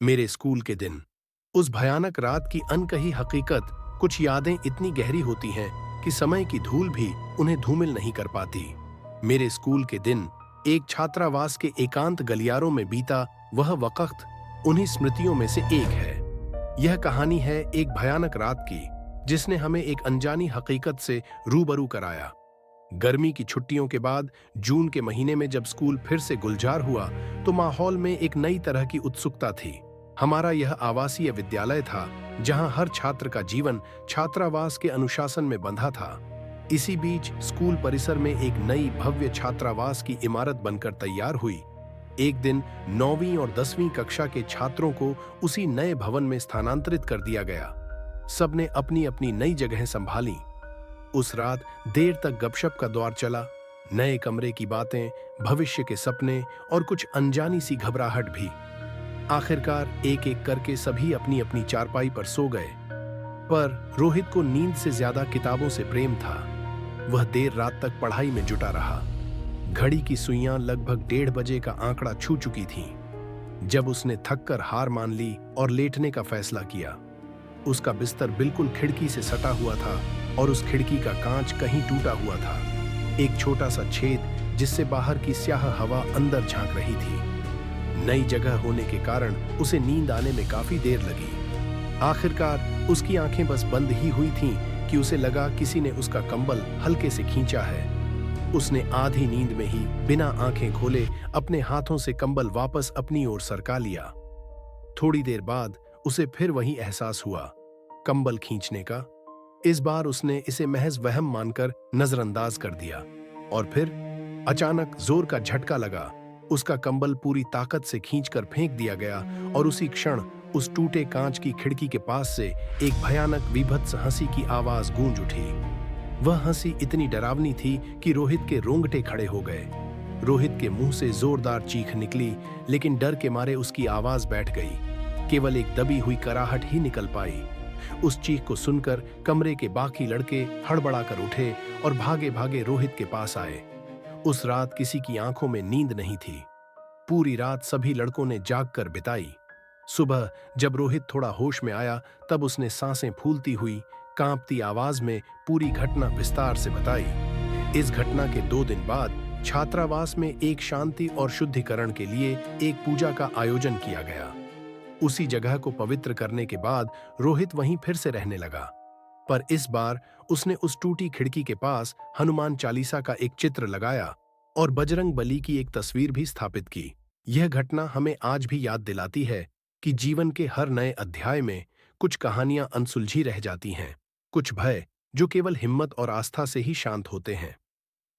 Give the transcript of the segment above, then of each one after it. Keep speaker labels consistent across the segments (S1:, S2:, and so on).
S1: मेरे स्कूल के दिन। उस भयानक रात की अनकही हकीकत, कुछ यादें इतनी गहरी होती हैं कि समय की धूल भी उन्हें धूमिल नहीं कर पाती। मेरे स्कूल के दिन, एक छात्रावास के एकांत गलियारों में बीता वह वक्त उन्हीं स्मृतियों में से एक है। यह कहानी है एक भयानक रात की, जिसने हमें एक अनजानी हकीकत से रूबरू कराया। गर्मी की छुट्टियों के बाद जून के महीने में जब स्कूल फिर से गुलजार हुआ, तो माहौल में एक नई तरह की उत्सुकता थी। हमारा यह आवासीय विद्यालय था, जहां हर छात्र का जीवन छात्रावास के अनुशासन में बंधा था। इसी बीच स्कूल परिसर में एक नई भव्य छात्रावास की इमारत बनकर तैयार हुई। एक दिन 9वीं और 10वीं कक्षा के छात्रों को उसी नए भवन में स्थानांतरित कर दिया गया। सबने अपनी अपनी नई जगह संभाली। उस रात देर तक गपशप का दौर चला। नए कमरे की बातें, भविष्य के सपने और कुछ अनजानी सी घबराहट भी। आखिरकार एक एक करके सभी अपनी अपनी चारपाई पर सो गए। पर रोहित को नींद से ज्यादा किताबों से प्रेम था। वह देर रात तक पढ़ाई में जुटा रहा। घड़ी की सुइयां लगभग 1:30 का आंकड़ा छू चुकी थीं, जब उसने थककर हार मान ली और लेटने का फैसला किया। उसका बिस्तर बिल्कुल खिड़की से सटा हुआ था और उस खिड़की का कांच कहीं टूटा हुआ था। एक छोटा सा छेद, जिससे बाहर की स्याह हवा अंदर झांक रही थी। नई जगह होने के कारण उसे नींद आने में काफी देर लगी। आखिरकार उसकी आंखें बस बंद ही हुई थीं कि उसे लगा किसी ने उसका कंबल हल्के से खींचा है। उसने आधी नींद में ही बिना आंखें खोले अपने हाथों से कंबल वापस अपनी ओर सरका लिया। थोड़ी देर बाद उसे फिर वही एहसास हुआ, कंबल खींचने का। इस बार उसने इसे महज वहम मानकर नजरअंदाज कर दिया, और फिर अचानक जोर का झटका लगा। उसका कंबल पूरी ताकत से खींचकर फेंक दिया गया और उसी क्षण उस टूटे कांच की खिड़की के पास से एक भयानक विभत्स हंसी की आवाज गूंज उठी। वह हंसी इतनी डरावनी थी कि रोहित के रोंगटे खड़े हो गए। रोहित के मुंह से जोरदार चीख निकली, लेकिन डर के मारे उसकी आवाज बैठ गई। केवल एक दबी हुई कराहट ही निकल पाई। उस चीख को सुनकर कमरे के बाकी लड़के हड़बड़ाकर उठे और भागे भागे रोहित के पास आए। उस रात किसी की आंखों में नींद नहीं थी। पूरी रात सभी लड़कों ने जागकर बिताई। सुबह जब रोहित थोड़ा होश में आया, तब उसने सांसें फूलती हुई, कांपती आवाज में पूरी घटना विस्तार से बताई। इस घटना के 2 दिन बाद छात्रावास में एक शांति और शुद्धिकरण के लिए एक पूजा का आयोजन किया गया। उसी जगह को पवित्र करने के बाद रोहित वहीं फिर से रहने लगा। पर इस बार उसने उस टूटी खिड़की के पास हनुमान चालीसा का एक चित्र लगाया और बजरंग बली की एक तस्वीर भी स्थापित की। यह घटना हमें आज भी याद दिलाती है कि जीवन के हर नए अध्याय में कुछ कहानियां अनसुलझी रह जाती हैं, कुछ भय जो केवल हिम्मत और आस्था से ही शांत होते हैं।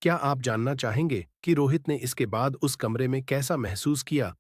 S1: क्या आप जानना चाहेंगे कि रोहित ने इसके बाद उस कमरे में कैसा महसूस किया